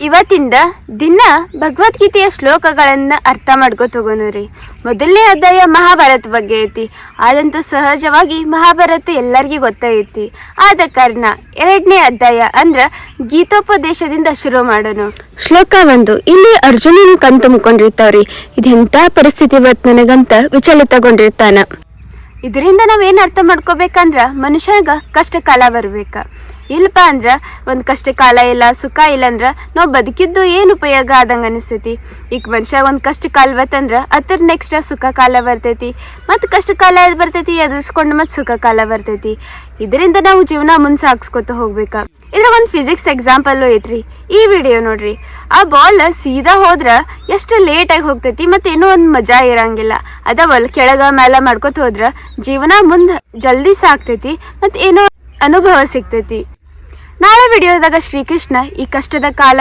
ಇವತ್ತಿಂದ ದಿನ ಭಗವದ್ಗೀತೆಯ ಶ್ಲೋಕಗಳನ್ನ ಅರ್ಥ ಮಾಡ್ಕೊತ ಹೋಗೋಣ. ಮೊದಲನೇ ಅಧ್ಯಾಯ ಮಹಾಭಾರತ ಬಗ್ಗೆ ಐತಿ. ಆದಂತೂ ಸಹಜವಾಗಿ ಮಹಾಭಾರತ ಎಲ್ಲರಿಗೂ ಗೊತ್ತೈತಿ. ಆದ ಕಾರಣ ಎರಡನೇ ಅಧ್ಯಾಯ ಅಂದ್ರ ಗೀತೋಪದೇಶದಿಂದ ಶುರು ಮಾಡೋಣ. ಶ್ಲೋಕ 1. ಇಲ್ಲಿ ಅರ್ಜುನನು ಕಣ್ ತುಂಬಿಕೊಂಡಿರ್ತಾವ್ರಿ. ಇದೆಂತ ಪರಿಸ್ಥಿತಿ ಇವತ್ತು ನನಗಂತ ವಿಚಲಿತಗೊಂಡಿರ್ತಾನ. ಇದರಿಂದ ನಾವೇನು ಅರ್ಥ ಮಾಡ್ಕೋಬೇಕಂದ್ರ ಮನುಷ್ಯಗ ಕಷ್ಟ ಕಾಲ ಬರ್ಬೇಕ. ಇಲ್ಲಪ್ಪ ಅಂದ್ರ ಒಂದು ಕಷ್ಟ ಕಾಲ ಇಲ್ಲ, ಸುಖ ಇಲ್ಲ ಅಂದ್ರ ನಾವು ಬದುಕಿದ್ದು ಏನು ಉಪಯೋಗ ಆದಂಗೆ ಅನಿಸ್ತೈತಿ. ಈಗ ಮನುಷ್ಯ ಒಂದು ಕಷ್ಟ ಕಾಲ ಬರ್ತಂದ್ರ ಅದ್ರ ನೆಕ್ಸ್ಟ್ ಸುಖ ಕಾಲ ಬರ್ತೈತಿ, ಮತ್ತು ಕಷ್ಟ ಕಾಲ ಬರ್ತೈತಿ ಎದುರಿಸ್ಕೊಂಡು ಮತ್ತು ಸುಖ ಕಾಲ ಬರ್ತೈತಿ. ಇದರಿಂದ ನಾವು ಜೀವನ ಮುಂದೆ ಸಾಗಿಸ್ಕೊತ ಹೋಗ್ಬೇಕ. ಇದ್ರ ಒಂದು ಫಿಸಿಕ್ಸ್ ಎಕ್ಸಾಂಪಲ್ಲು ಐತ್ರಿ. ಈ ವಿಡಿಯೋ ನೋಡ್ರಿ. ಆ ಬಾಲ್ ಸೀದಾ ಹೋದ್ರ ಎಷ್ಟು ಲೇಟಾಗಿ ಹೋಗ್ತೈತಿ, ಮತ್ತೇನೋ ಒಂದು ಮಜಾ ಇರಂಗಿಲ್ಲ. ಅದಾವಲ್ ಕೆಳಗ ಮೇಲೆ ಮಾಡ್ಕೊತ ಹೋದ್ರ ಜೀವನ ಮುಂದೆ ಜಲ್ದಿ ಸಾಕ್ತೈತಿ, ಮತ್ತು ಏನೋ ಅನುಭವ ಸಿಗ್ತೈತಿ. ನಾಳೆ ವಿಡಿಯೋದಾಗ ಶ್ರೀಕೃಷ್ಣ ಈ ಕಷ್ಟದ ಕಾಲ